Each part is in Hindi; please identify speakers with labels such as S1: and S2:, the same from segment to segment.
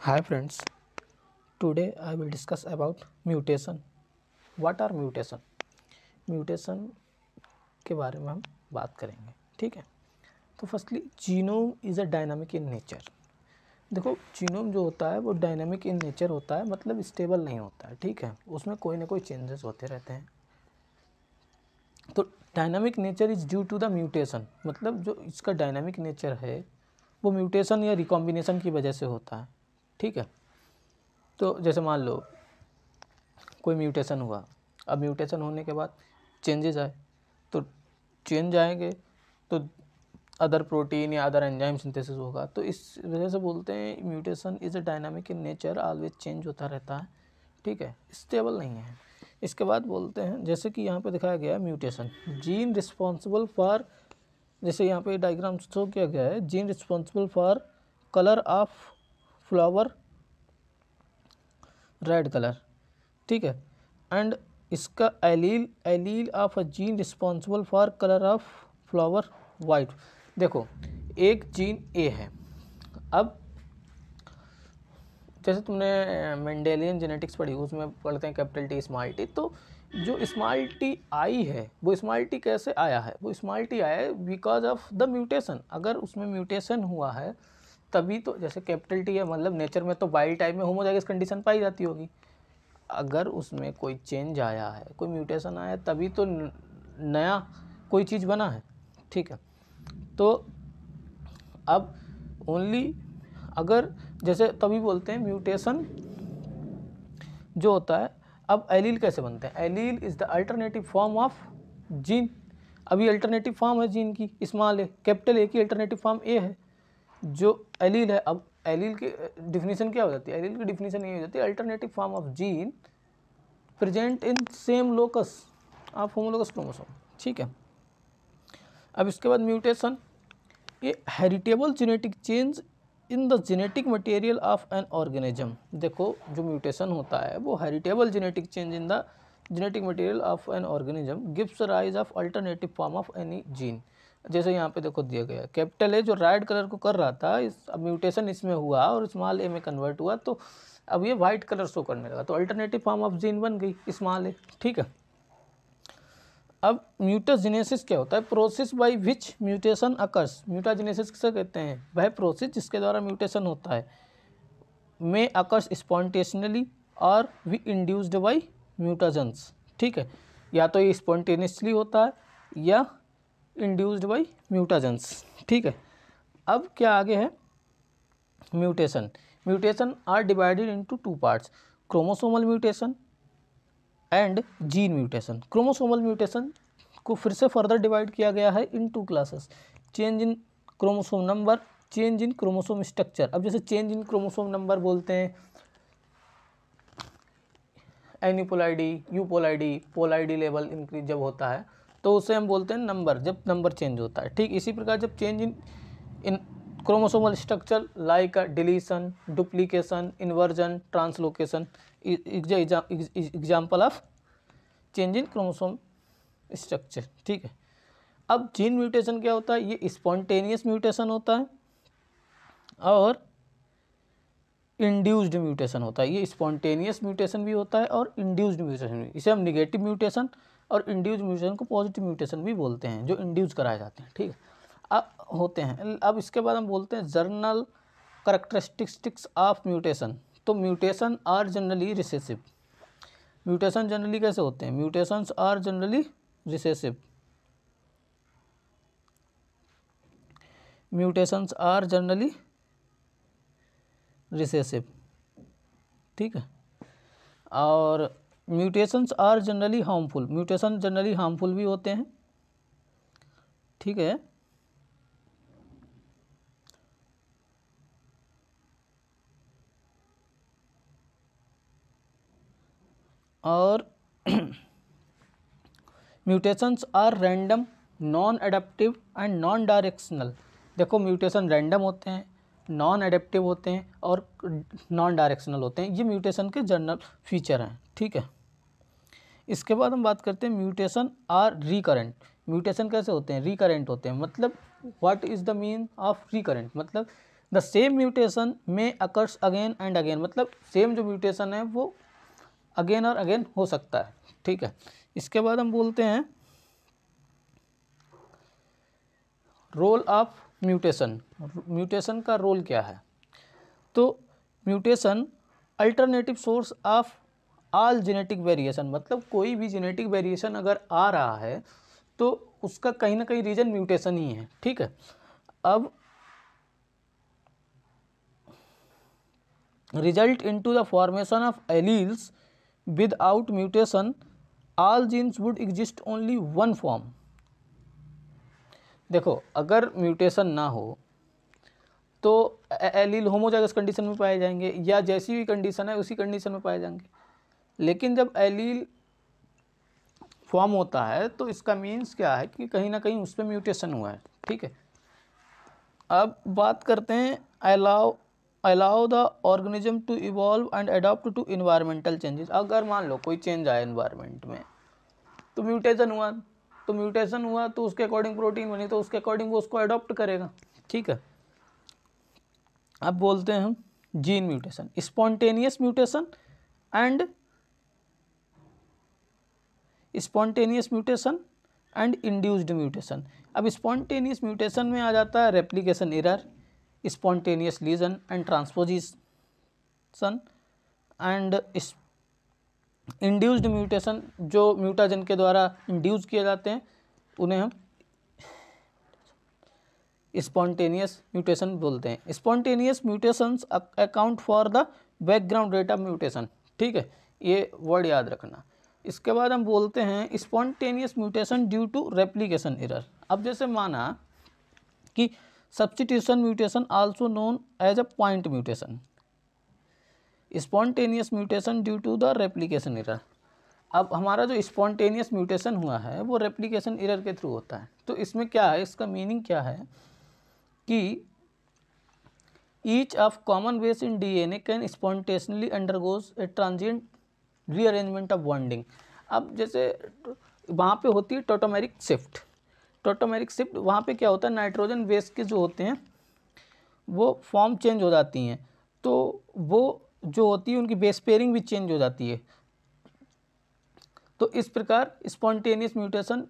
S1: Hi friends, today I will discuss about mutation. What are mutation? Mutation के बारे में हम बात करेंगे, ठीक है। तो firstly genome is a dynamic in nature. देखो जीनोम जो होता है वो डायनामिक इन नेचर होता है, मतलब स्टेबल नहीं होता है, ठीक है। उसमें कोई ना कोई चेंजेस होते रहते हैं। तो dynamic nature is due to the mutation, मतलब जो इसका डायनामिक नेचर है वो म्यूटेशन या रिकॉम्बिनेशन की वजह से होता है, ठीक है। तो जैसे मान लो कोई म्यूटेशन हुआ, अब म्यूटेशन होने के बाद चेंजेस आए, तो चेंज आएंगे तो अदर प्रोटीन या अदर एंजाइम सिंथेसिस होगा। तो इस वजह से बोलते हैं mutation is a dynamic in nature, always change होता रहता है, ठीक है, स्टेबल नहीं है। इसके बाद बोलते हैं जैसे कि यहाँ पे दिखाया गया है म्यूटेशन जीन रिस्पॉन्सिबल फॉर, जैसे यहाँ पे डायग्राम शो किया गया है, gene responsible for colour of flower red colour, ठीक है, एंड इसका allele of a gene responsible for colour of flower white. देखो एक जीन ए है, अब जैसे तुमने मेंडेलियन जेनेटिक्स पढ़ी, उसमें पढ़ते हैं कैपिटल टी स्मॉल टी। तो जो स्मॉल टी आई है वो स्मॉल टी कैसे आया है? वो स्मॉल टी आया है बिकॉज ऑफ द म्यूटेशन। अगर उसमें म्यूटेशन हुआ है तभी तो, जैसे कैपिटल टी है मतलब नेचर में तो वाइल्ड टाइप में होमोजाइगस कंडीशन पाई जाती होगी। अगर उसमें कोई चेंज आया है, कोई म्यूटेशन आया है, तभी तो नया कोई चीज़ बना है, ठीक है। तो अब ओनली अगर जैसे तभी बोलते हैं म्यूटेशन जो होता है। अब एलील कैसे बनते हैं? Allele is the alternative form of gene. अभी अल्टरनेटिव फॉर्म है जीन की स्मॉल ए, कैपिटल ए की अल्टरनेटिव फॉर्म ए है जो एलील है। अब एलील की डिफिनीशन क्या हो जाती है? एलील की डिफिनीशन ये हो जाती है alternative form of gene present in same locus of homologous chromosome, ठीक है। अब इसके बाद म्यूटेशन, ये heritable genetic change in the genetic material of an organism. देखो जो म्यूटेशन होता है वो heritable genetic change in the genetic material of an organism gives rise of alternative form of any gene. जैसे यहाँ पे देखो दिया गया कैपिटल ए जो रेड कलर को कर रहा था, इस अब म्यूटेशन इसमें हुआ और स्मॉल ए में कन्वर्ट हुआ, तो अब ये वाइट कलर शो करने लगा, तो अल्टरनेटिव फॉर्म ऑफ जीन बन गई स्मॉल ए, ठीक है। अब म्यूटाजेनेसिस क्या होता है? Process by which mutation occurs. Mutagenesis किसे कहते हैं? वह प्रोसेस जिसके द्वारा म्यूटेशन होता है। में अकर्स स्पॉन्टेनियसली और वी इंड्यूस्ड बाय म्यूटाजेंस, ठीक है। या तो ये स्पॉन्टेनियसली होता है या इंड्यूस्ड बाय म्यूटाजेंस, ठीक है। अब क्या आगे है? Mutation. Mutation are divided into two parts, chromosomal mutation and gene mutation. Chromosomal mutation को फिर से फर्दर डिवाइड किया गया है in two classes, change in chromosome number, change in chromosome structure. अब जैसे चेंज इन क्रोमोसोम नंबर बोलते हैं एनिपोलाइडी, यूपोलाइडी, पोलाइडी लेवल इंक्रीज जब होता है तो उसे हम बोलते हैं नंबर, जब नंबर चेंज होता है, ठीक। इसी प्रकार जब change in chromosomal structure like deletion, duplication, inversion, translocation, example of change in chromosome structure, ठीक है। अब जीन म्यूटेशन क्या होता है? ये स्पॉन्टेनियस म्यूटेशन होता है और इंड्यूस्ड म्यूटेशन होता है। ये स्पॉन्टेनियस म्यूटेशन भी होता है और इंड्यूस्ड म्यूटेशन भी। इसे हम निगेटिव म्यूटेशन और इंड्यूस्ड म्यूटेशन को पॉजिटिव म्यूटेशन भी बोलते हैं, जो इंड्यूस कराए जाते हैं, ठीक है। अब होते हैं, अब इसके बाद हम बोलते हैं जर्नल करैक्टरिस्टिक्स ऑफ म्यूटेशन। तो mutation are generally recessive. Mutation generally कैसे होते हैं? Mutations are generally recessive. Mutations are generally recessive, ठीक है। और mutations are generally harmful. Mutation generally harmful भी होते हैं, ठीक है। और mutations are random, non adaptive and non directional. देखो म्यूटेशन रैंडम होते हैं, नॉन एडेप्टिव होते हैं और नॉन डायरेक्शनल होते हैं। ये म्यूटेशन के जनरल फीचर हैं, ठीक है। इसके बाद हम बात करते हैं म्यूटेशन आर रिकरेंट। म्यूटेशन कैसे होते हैं? रिकरेंट होते हैं। मतलब what is the mean of recurrent? मतलब द सेम म्यूटेशन में अकर्स अगेन एंड अगेन, मतलब सेम जो म्यूटेशन है वो अगेन और अगेन हो सकता है, ठीक है। इसके बाद हम बोलते हैं रोल ऑफ म्यूटेशन। म्यूटेशन का रोल क्या है? तो mutation alternative source of all genetic variation, मतलब कोई भी जेनेटिक वेरिएशन अगर आ रहा है तो उसका कहीं ना कहीं रीजन म्यूटेशन ही है, ठीक है। अब result into the formation of alleles without mutation all genes would exist only one form. देखो अगर म्यूटेशन ना हो तो एलील होमोजाइगस कंडीशन में पाए जाएंगे, या जैसी भी कंडीशन है उसी कंडीशन में पाए जाएंगे। लेकिन जब एलील फॉर्म होता है तो इसका मीन्स क्या है कि कहीं ना कहीं उस पर म्यूटेशन हुआ है, ठीक है। अब बात करते हैं allow the organism to evolve and adopt to environmental changes. अगर मान लो कोई चेंज आया इन्वायरमेंट में तो म्यूटेशन हुआ, तो उसके अकॉर्डिंग प्रोटीन बनी, तो उसके अकॉर्डिंग वो उसको अडॉप्ट करेगा, ठीक है। अब बोलते हैं हम gene mutation, spontaneous mutation and induced mutation. अब स्पॉन्टेनियस म्यूटेशन में आ जाता है replication error, spontaneous lesion and transposition, and induced mutation जो म्यूटाजन के द्वारा इंड्यूस किए जाते हैं उन्हें हम स्पॉन्टेनियस म्यूटेशन बोलते हैं। Spontaneous mutations account for the background rate of mutation, ठीक है, ये वर्ड याद रखना। इसके बाद हम बोलते हैं spontaneous mutation due to replication error. अब जैसे माना कि substitution mutation also known as a point mutation, spontaneous mutation due to the replication error. अब हमारा जो स्पॉन्टेनियस म्यूटेशन हुआ है वो रेप्लिकेशन एरर के थ्रू होता है। तो इसमें क्या है, इसका मीनिंग क्या है कि each of common base in DNA can spontaneously undergoes A transient rearrangement of bonding. अब जैसे वहाँ पे होती है टोटोमेरिक शिफ्ट, वहाँ पे क्या होता है, नाइट्रोजन बेस के जो होते हैं वो फॉर्म चेंज हो जाती हैं, तो वो जो होती है उनकी बेस पेयरिंग भी चेंज हो जाती है। तो इस प्रकार स्पॉन्टेनियस म्यूटेशन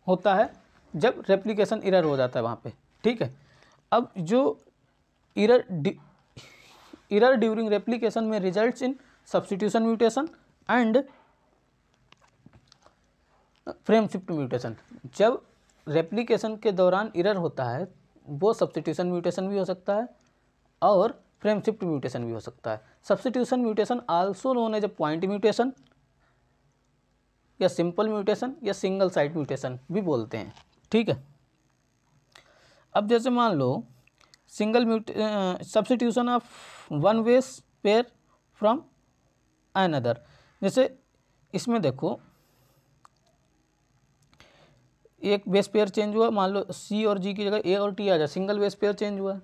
S1: होता है जब रेप्लिकेशन एरर हो जाता है वहाँ पे, ठीक है। अब जो एरर ड्यूरिंग रेप्लिकेशन में results in substitution mutation and frame shift mutation. जब रेप्लिकेशन के दौरान एरर होता है वो सब्स्टिट्यूशन म्यूटेशन भी हो सकता है और फ्रेम शिफ्ट म्यूटेशन भी हो सकता है। Substitution mutation also known as a point mutation या सिंपल म्यूटेशन या सिंगल साइट म्यूटेशन भी बोलते हैं, ठीक है। अब जैसे मान लो substitution of one base pair from another, जैसे इसमें देखो एक बेस पेयर चेंज हुआ, मान लो सी और जी की जगह ए और टी आ जाए, सिंगल बेस पेयर चेंज हुआ,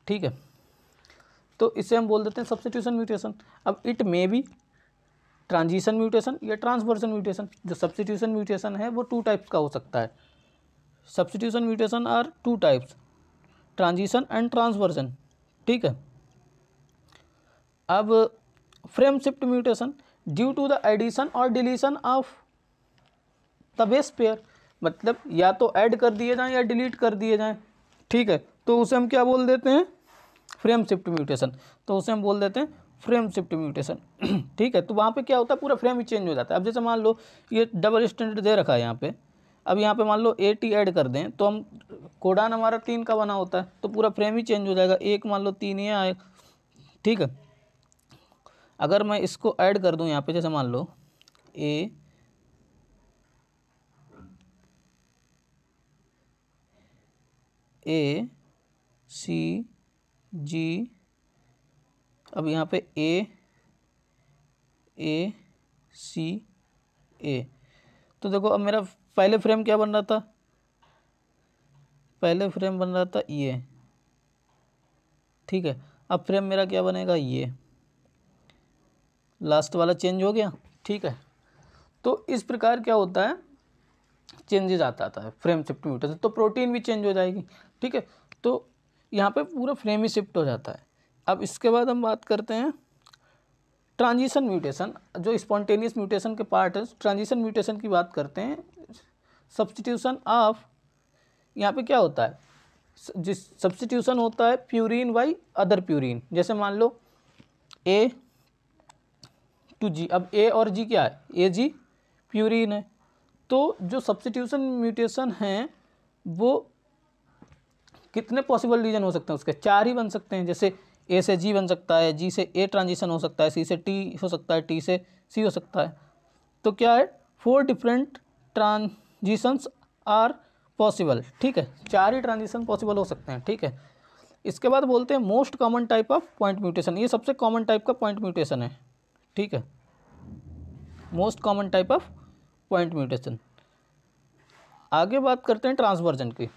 S1: ठीक है। तो इसे हम बोल देते हैं सब्स्टिट्यूशन म्यूटेशन। अब it may be transition mutation या ट्रांसवर्जन म्यूटेशन। जो सब्स्टिट्यूशन म्यूटेशन है वो टू टाइप्स का हो सकता है। Substitution mutation are two types, transition and transversion, ठीक है। अब frame shift mutation due to the addition और deletion of the base pair, मतलब या तो ऐड कर दिए जाएं या डिलीट कर दिए जाएं, ठीक है। तो उसे हम क्या बोल देते हैं, फ्रेम शिफ्ट म्यूटेशन। तो उसे हम बोल देते हैं फ्रेम शिफ्ट म्यूटेशन, ठीक है। तो वहाँ पे क्या होता है, पूरा फ्रेम ही चेंज हो जाता है। अब जैसे मान लो ये डबल स्टैंडर्ड दे रखा है यहाँ पे, अब यहाँ पे मान लो ए टी ऐड कर दें तो हम कोडान हमारा 3 का बना होता है तो पूरा फ्रेम ही चेंज हो जाएगा। एक मान लो 3 ये आए, ठीक है। अगर मैं इसको ऐड कर दूं यहाँ पे, जैसे मान लो ए सी जी, अब यहाँ पे ए सी ए, तो देखो अब मेरा पहले फ्रेम क्या बन रहा था, पहले फ्रेम बन रहा था ये, ठीक है। अब फ्रेम मेरा क्या बनेगा, ये लास्ट वाला चेंज हो गया, ठीक है। तो इस प्रकार क्या होता है, चेंजेस आता है फ्रेम शिफ्ट म्यूटेशन। तो प्रोटीन भी चेंज हो जाएगी, ठीक है। तो यहाँ पे पूरा फ्रेम ही शिफ्ट हो जाता है। अब इसके बाद हम बात करते हैं ट्रांजिशन म्यूटेशन, जो स्पॉन्टेनियस म्यूटेशन के पार्ट है। ट्रांजिशन म्यूटेशन की बात करते हैं, सब्स्टिट्यूशन ऑफ, यहाँ पे क्या होता है, जिस सब्स्टिट्यूशन होता है प्यूरिन बाई अदर प्यूरिन। जैसे मान लो ए टू जी, अब ए और जी क्या है, ए जी प्यूरिन है। तो जो सब्स्टिट्यूशन म्यूटेशन हैं वो कितने पॉसिबल रीजन हो सकते हैं उसके, 4 ही बन सकते हैं। जैसे ए से जी बन सकता है, जी से ए ट्रांजिशन हो सकता है, सी से टी हो सकता है, टी से सी हो सकता है। तो क्या है, 4 डिफरेंट ट्रांजिशंस आर पॉसिबल, ठीक है, 4 ही ट्रांजिशन पॉसिबल हो सकते हैं, ठीक है। इसके बाद बोलते हैं most common type of point mutation, ये सबसे कॉमन टाइप का पॉइंट म्यूटेशन है, ठीक है, most common type of point mutation. आगे बात करते हैं ट्रांसवर्जन की,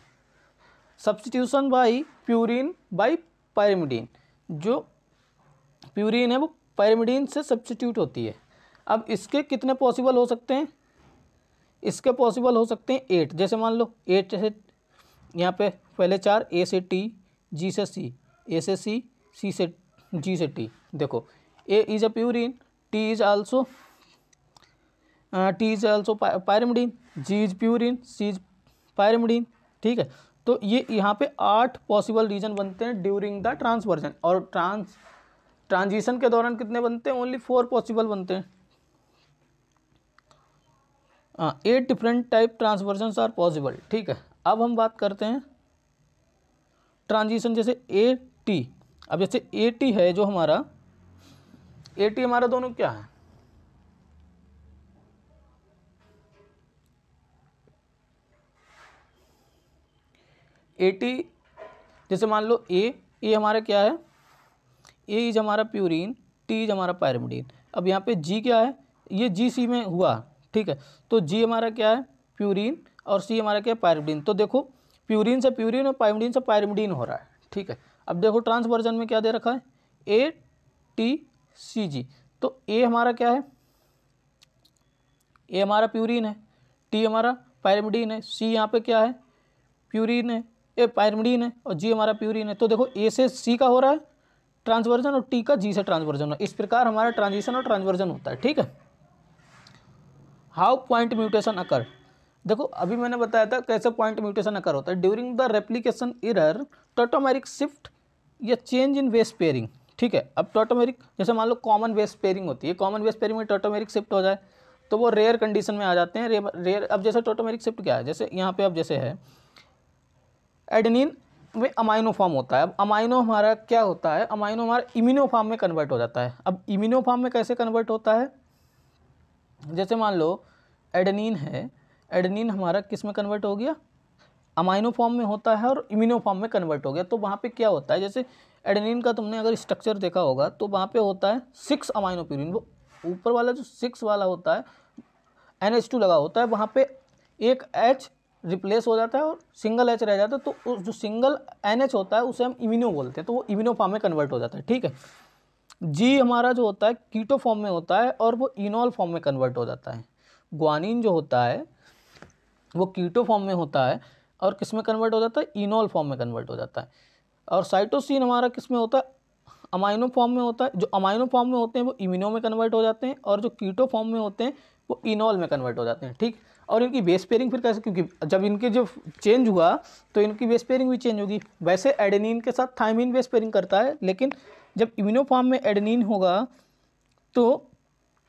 S1: substitution by purine by pyrimidine. जो प्यूरिन है वो पायरिमिडीन से सब्स्टिट्यूट होती है। अब इसके कितने पॉसिबल हो सकते हैं, इसके पॉसिबल हो सकते हैं 8। जैसे मान लो 8 से यहाँ पे पहले 4, ए से टी, जी से सी, ए से सी, सी से जी से टी। देखो A is a purine, T is also pyrimidine, G is purine, C is pyrimidine, ठीक है। तो ये यहाँ पे 8 पॉसिबल रीजन बनते हैं ड्यूरिंग द ट्रांसवर्जन। और ट्रांजिशन के दौरान कितने बनते हैं, ओनली 4 पॉसिबल बनते हैं। 8 different type transversion are possible, ठीक है। अब हम बात करते हैं ट्रांजिशन, जैसे ए टी। अब जैसे ए टी है जो हमारा, ए टी हमारा दोनों क्या है, ए टी, जैसे मान लो ए हमारा क्या है, ए इज हमारा प्यूरिन, टी इज हमारा पायरिमिडीन। अब यहाँ पे जी क्या है, ये जी सी में हुआ, ठीक है। तो जी हमारा क्या है, प्यूरिन, और सी हमारा क्या है, पायरिमिडीन। तो देखो प्यूरिन से प्यूरिन और पायरिमिडीन से पायरिमिडीन हो रहा है, ठीक है। अब देखो ट्रांसवर्जन में क्या दे रखा है, ए टी सी जी। तो ए हमारा क्या है, ए हमारा प्यूरिन है, टी हमारा पायरिमिडीन है, सी यहाँ पे क्या है, प्यूरिन है, ए पायरिमिडीन है, और जी हमारा प्यूरिन है। तो देखो ए से सी का हो रहा है ट्रांसवर्जन और टी का जी से ट्रांसवर्जन है। इस प्रकार हमारा ट्रांजिशन और ट्रांसवर्जन होता है, ठीक है। हाउ पॉइंट म्यूटेशन अकर, देखो अभी मैंने बताया था कैसे पॉइंट म्यूटेशन अकर होता है। During the replication error tautomeric shift या चेंज इन बेस पेयरिंग, ठीक है। अब टॉटोमेरिक, जैसे मान लो कॉमन बेस पेयरिंग होती है, कॉमन बेस पेयरिंग में टॉटोमेरिक शिफ्ट हो जाए तो वो रेयर कंडीशन में आ जाते हैं, रेयर। अब जैसे टॉटोमेरिक शिफ्ट क्या है, जैसे यहाँ पे अब जैसे है एडेनिन में अमाइनो फॉर्म होता है। अब अमाइनो हमारा क्या होता है, अमाइनो हमारा इम्यूनो फॉर्म में कन्वर्ट हो जाता है। अब इम्यूनो फॉर्म में कैसे कन्वर्ट होता है, जैसे मान लो एडेनिन है, एडेनिन हमारा किस में कन्वर्ट हो गया, अमाइनो फॉर्म में होता है और इम्यूनो फॉर्म में कन्वर्ट हो गया। तो वहाँ पे क्या होता है, जैसे एडेनिन का तुमने अगर स्ट्रक्चर देखा होगा तो वहाँ पे होता है 6 अमाइनो प्यूरिन। वो ऊपर वाला जो 6 वाला होता है NH2 लगा होता है, वहाँ पे एक H रिप्लेस हो जाता है और सिंगल H रह जाता है। तो उस जो सिंगल NH होता है उसे हम इम्यूनो बोलते हैं, तो वो इम्यूनो फॉर्म में कन्वर्ट हो जाता है, ठीक है। जी हमारा जो होता है कीटो फॉर्म में होता है और वो इनॉल फॉर्म में कन्वर्ट हो जाता है। ग्वानिन जो होता है वो कीटो फॉर्म में होता है और किस में कन्वर्ट हो जाता है, इनॉल फॉर्म में कन्वर्ट हो जाता है। और साइटोसिन हमारा किस में होता है, अमाइनो फॉर्म में होता है। जो अमाइनो फॉर्म में होते हैं वो इम्यूनो में कन्वर्ट हो जाते हैं और जो कीटो फॉर्म में होते हैं वो इनॉल में कन्वर्ट हो जाते हैं, ठीक। और इनकी बेस पेयरिंग फिर कैसे, क्योंकि जब इनके जो चेंज हुआ तो इनकी बेस पेयरिंग भी चेंज होगी। वैसे एडेनिन के साथ थायमिन बेस पेयरिंग करता है, लेकिन जब इम्यूनो फॉर्म में एडेनिन होगा तो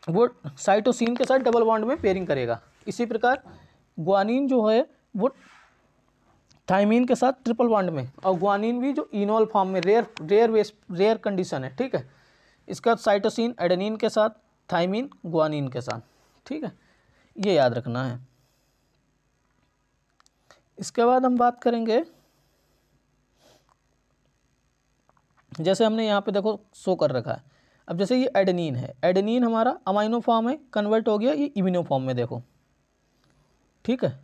S1: वो साइटोसिन के साथ डबल बॉन्ड में पेयरिंग करेगा। इसी प्रकार ग्वानिन जो है वो थायमिन के साथ ट्रिपल बॉन्ड में, और ग्वानिन भी जो इनॉल फॉर्म में रेयर कंडीशन है, ठीक है। इसका साइटोसिन एडेनिन के साथ, थायमिन ग्वानिन के साथ, ठीक है, ये याद रखना है। इसके बाद हम बात करेंगे, जैसे हमने यहाँ पे देखो शो कर रखा है। अब जैसे ये एडेनिन है, एडेनिन हमारा अमाइनो फॉर्म में कन्वर्ट हो गया, ये इम्यूनो फॉर्म में देखो, ठीक है,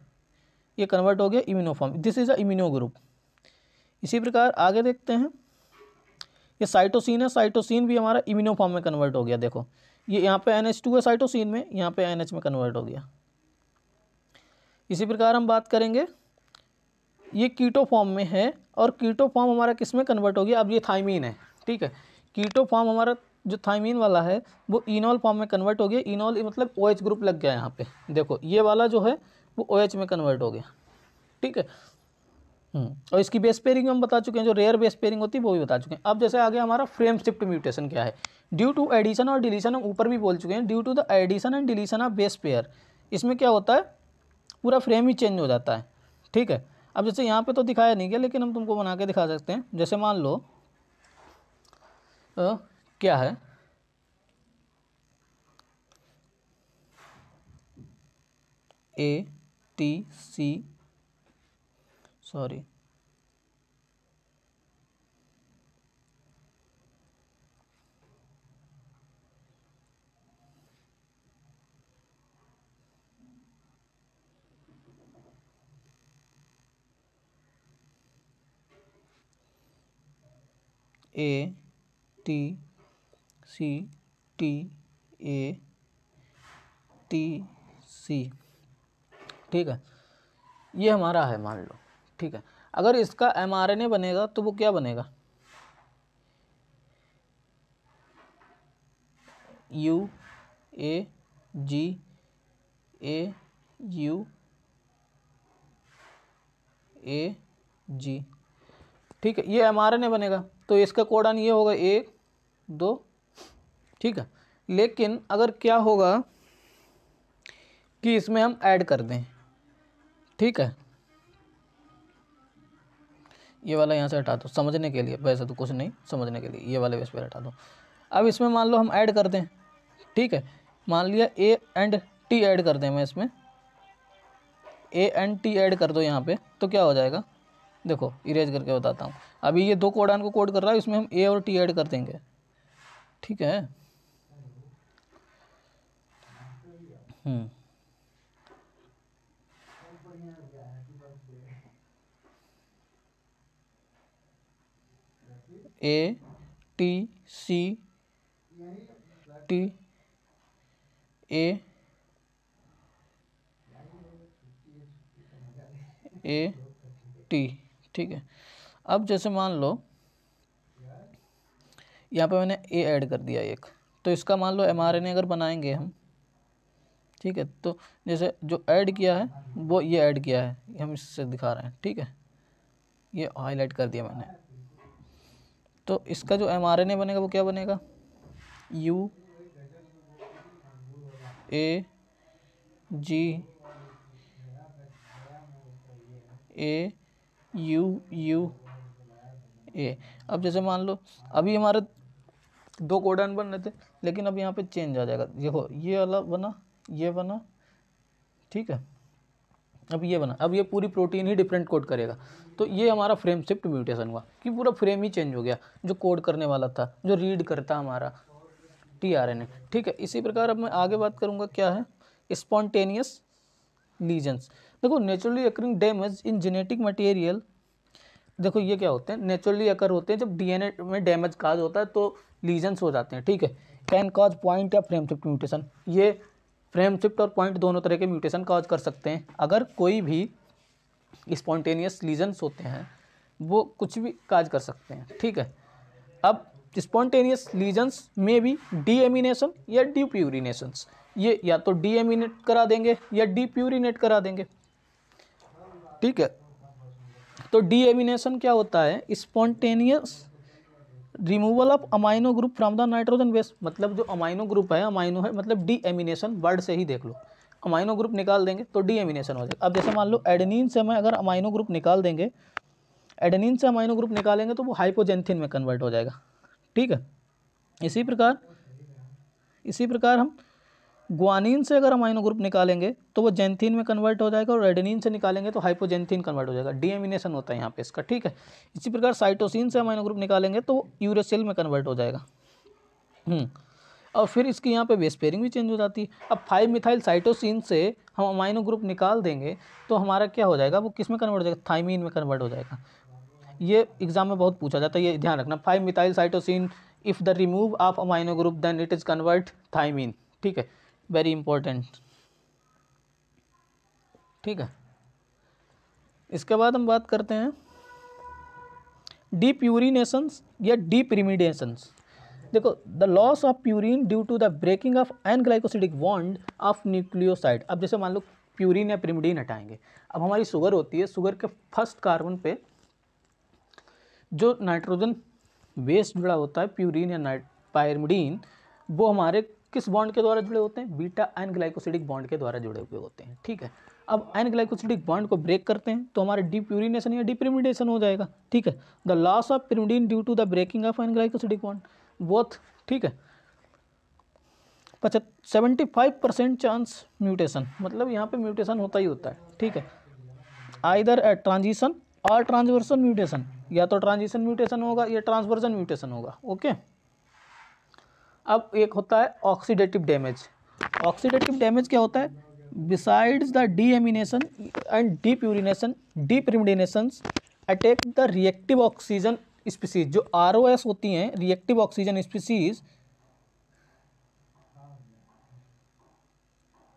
S1: ये कन्वर्ट हो गया immuno form, this is a immuno group. इसी प्रकार आगे देखते हैं, ये साइटोसिन है, साइटोसिन भी हमारा इम्यूनो फॉर्म में कन्वर्ट हो गया। देखो ये यहाँ पे NH2 है साइटोसिन में, यहाँ पे NH में कन्वर्ट हो गया। इसी प्रकार हम बात करेंगे ये कीटो फॉर्म में है और कीटो फॉर्म हमारा किस में कन्वर्ट हो गया, अब ये थाइमीन है, ठीक है। कीटो फॉर्म हमारा जो थाइमीन वाला है वो इनॉल फॉर्म में कन्वर्ट हो गया। इनॉल मतलब OH ग्रुप लग गया यहाँ पे, देखो ये वाला जो है वो OH में कन्वर्ट हो गया, ठीक है। और इसकी बेस पेयरिंग हम बता चुके हैं, जो रेयर बेस पेयरिंग होती है वो भी बता चुके हैं। अब जैसे आगे हमारा फ्रेम शिफ्ट म्यूटेशन क्या है, ड्यू टू एडिशन और डिलीशन, हम ऊपर भी बोल चुके हैं, due to the addition and deletion of base pair, इसमें क्या होता है पूरा फ्रेम ही चेंज हो जाता है, ठीक है। अब जैसे यहाँ पे तो दिखाया नहीं गया, लेकिन हम तुमको बना के दिखा सकते हैं। जैसे मान लो क्या है सॉरी ATCTATC, ठीक है। ये हमारा है मान लो, ठीक है। अगर इसका mRNA बनेगा तो वो क्या बनेगा, UAGAUAG, ठीक है। ये mRNA बनेगा तो इसका कोडन ये होगा 1 2, ठीक है। लेकिन अगर क्या होगा कि इसमें हम ऐड कर दें, ठीक है, ये वाला यहाँ से हटा दो समझने के लिए, वैसे तो कुछ नहीं, समझने के लिए ये वाले बेस पर हटा दो। अब इसमें मान लो हम ऐड कर दें, ठीक है, मान लिया A एंड T ऐड कर दें, मैं इसमें A एंड T ऐड कर दो यहाँ पे, तो क्या हो जाएगा, देखो इरेज करके बताता हूँ। अभी ये 2 कोडान को कोड कर रहा है, इसमें हम A और T ऐड कर देंगे, ठीक है। ATCTAT, ठीक है। अब जैसे मान लो यहाँ पे मैंने A ऐड कर दिया एक, तो इसका मान लो mRNA अगर बनाएंगे हम, ठीक है, तो जैसे जो ऐड किया है वो ये ऐड किया है, हम इससे दिखा रहे हैं, ठीक है, ये हाईलाइट कर दिया मैंने। तो इसका जो mRNA बनेगा वो क्या बनेगा, UAGAUUA। अब जैसे मान लो अभी हमारे 2 कोडन बन रहे थे, लेकिन अब यहाँ पे चेंज आ जाएगा, देखो ये वाला बना, ये बना, ठीक है। अब ये बना, अब ये पूरी प्रोटीन ही डिफरेंट कोड करेगा। तो ये हमारा फ्रेम शिफ्ट म्यूटेशन हुआ कि पूरा फ्रेम ही चेंज हो गया, जो कोड करने वाला था, जो रीड करता हमारा tRNA, ठीक है। इसी प्रकार अब मैं आगे बात करूँगा क्या है स्पॉन्टेनियस लीजन्स। देखो naturally occurring damage in genetic material, देखो ये क्या होते हैं, नेचुरली अकर होते हैं, जब DNA में डैमेज काज होता है तो लीजन्स हो जाते हैं, ठीक है। कैन कॉज पॉइंट या फ्रेम शिफ्ट म्यूटेशन, ये फ्रेम शिफ्ट और पॉइंट दोनों तरह के म्यूटेशन कॉज कर सकते हैं। अगर कोई भी स्पॉन्टेनियस लीजन्स होते हैं वो कुछ भी काज कर सकते हैं, ठीक है। अब स्पॉन्टेनियस लीजन्स में भी डीएमिनेशन या डीप्यूरिनेशंस, ये या तो डीएमिनेट करा देंगे या डीप्यूरिनेट करा देंगे, ठीक है। तो डीएमिनेशन क्या होता है, spontaneous removal of amino group from the nitrogen base, मतलब जो अमाइनो ग्रुप है, अमाइनो है मतलब डीएमिनेशन, वर्ड से ही देख लो, अमाइनो ग्रुप निकाल देंगे तो डीएमिनेशन हो जाएगा। अब जैसे मान लो एडेनिन से मैं अगर अमाइनो ग्रुप निकाल देंगे, एडेनिन से अमाइनो ग्रुप निकालेंगे तो वो हाइपोजेंथिन में कन्वर्ट हो जाएगा, ठीक है। इसी प्रकार हम ग्वानिन से अगर अमाइनो ग्रुप निकालेंगे तो वो जेंथिन में कन्वर्ट हो जाएगा, और एडेनिन से निकालेंगे तो हाइपोजेंथिन कन्वर्ट हो जाएगा, डीएमिनेशन होता है यहाँ पे इसका, ठीक है। इसी प्रकार साइटोसिन से अमाइनो ग्रुप निकालेंगे तो यूरेसिल में कन्वर्ट हो जाएगा, और फिर इसकी यहाँ पे बेस पेयरिंग भी चेंज हो जाती है। अब 5 मिथाइल साइटोसिन से हम अमाइनो ग्रुप निकाल देंगे तो हमारा क्या हो जाएगा, वो किस में कन्वर्ट हो जाएगा, थाइमीन में कन्वर्ट हो जाएगा। ये एग्जाम में बहुत पूछा जाता है, ये ध्यान रखना, 5 methyl cytosine if the remove of amino group then it is convert thymine, ठीक है, वेरी इंपॉर्टेंट, ठीक है। इसके बाद हम बात करते हैं डीप्यूरिनेशंस या डीप्रिमिडेशंस। देखो, the loss of purine due to the breaking of an glycosidic bond of nucleoside. अब जैसे मान लो प्यूरिन या पिरिमिडीन हटाएंगे, अब हमारी शुगर होती है, शुगर के फर्स्ट कार्बन पे जो नाइट्रोजन बेस जुड़ा होता है प्यूरिन या पायरिमिडीन, वो हमारे किस बॉन्ड के द्वारा जुड़े होते हैं? बीटा एन ग्लाइकोसिडिक बॉन्ड के द्वारा जुड़े हुए होते हैं। ठीक है, अब एन ग्लाइकोसिडिक बॉन्ड को ब्रेक करते हैं तो हमारे डीप्यूरिनेशन या डीप्रिमिडेशन हो जाएगा। ठीक है, the loss of pyrimidine due to the breaking of an glycosidic bond both. ठीक है, 75% चांस म्यूटेशन, मतलब यहाँ पे म्यूटेशन होता ही होता है। ठीक है, आइदर एट ट्रांजिशन और ट्रांसवर्सन म्यूटेशन, या तो ट्रांजिशन म्यूटेशन होगा या ट्रांसवर्जन म्यूटेशन होगा। ओके, अब एक होता है ऑक्सीडेटिव डैमेज। ऑक्सीडेटिव डैमेज क्या होता है? Besides the deamination and depurination, depyrimidinations attack the reactive oxygen species. जो ROS होती हैं, reactive oxygen species,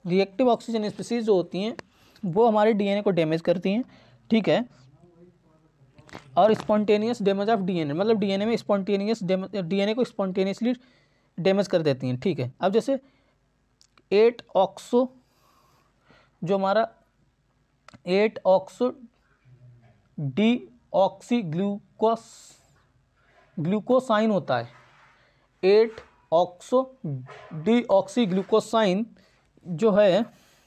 S1: reactive oxygen species जो होती हैं वो हमारे DNA को डैमेज करती हैं। ठीक है, और स्पॉन्टेनियस डैमेज ऑफ DNA, मतलब DNA में स्पॉन्टेनियस DNA को स्पॉन्टेनियसली डैमेज कर देती हैं। ठीक है, अब जैसे 8 ऑक्सो, जो हमारा 8 ऑक्सो डीऑक्सी ग्लूकोसाइन होता है, 8 ऑक्सो डीऑक्सी ग्लूकोसाइन जो है,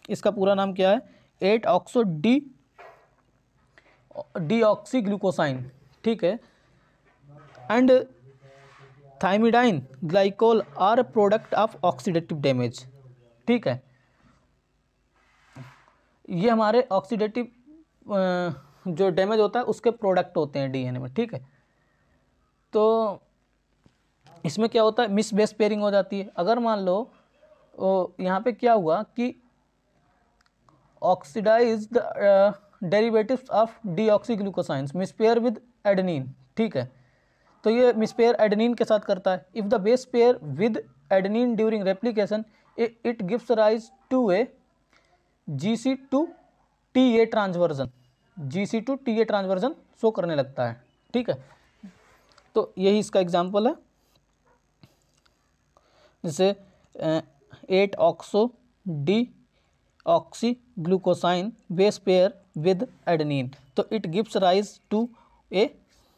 S1: इसका पूरा नाम क्या है? 8 ऑक्सो डीऑक्सी ग्लूकोसाइन। ठीक है, and thymidine glycol are product of oxidative damage. ठीक है, ये हमारे ऑक्सीडेटिव जो डैमेज होता है उसके प्रोडक्ट होते हैं DNA में। ठीक है, तो इसमें क्या होता है? मिस बेस पेयरिंग हो जाती है। अगर मान लो यहाँ पे क्या हुआ कि oxidize the derivatives of deoxy guanosines mispair with adenine. ठीक है, तो ये मिसपेयर एडेनिन के साथ करता है। If the base pair with adenine during replication it gives rise to a GC2TA transversion, GC2TA transversion show करने लगता है। ठीक है, तो यही इसका एग्जाम्पल है। जैसे 8 oxo deoxy guanosine base pair with adenine, तो it gives rise to a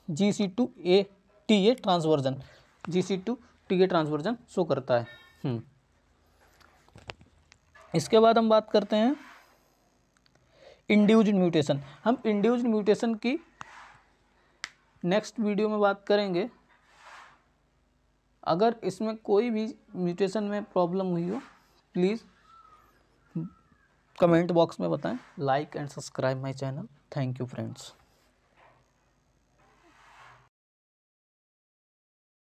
S1: GC2TA transversion, GC2TA transversion show करता है। इसके बाद हम बात करते हैं इंड्यूस्ड म्यूटेशन। हम इंड्यूस्ड म्यूटेशन की नेक्स्ट वीडियो में बात करेंगे। अगर इसमें कोई भी म्यूटेशन में प्रॉब्लम हुई हो, प्लीज़ कमेंट बॉक्स में बताएं। Like and subscribe my channel. Thank you friends.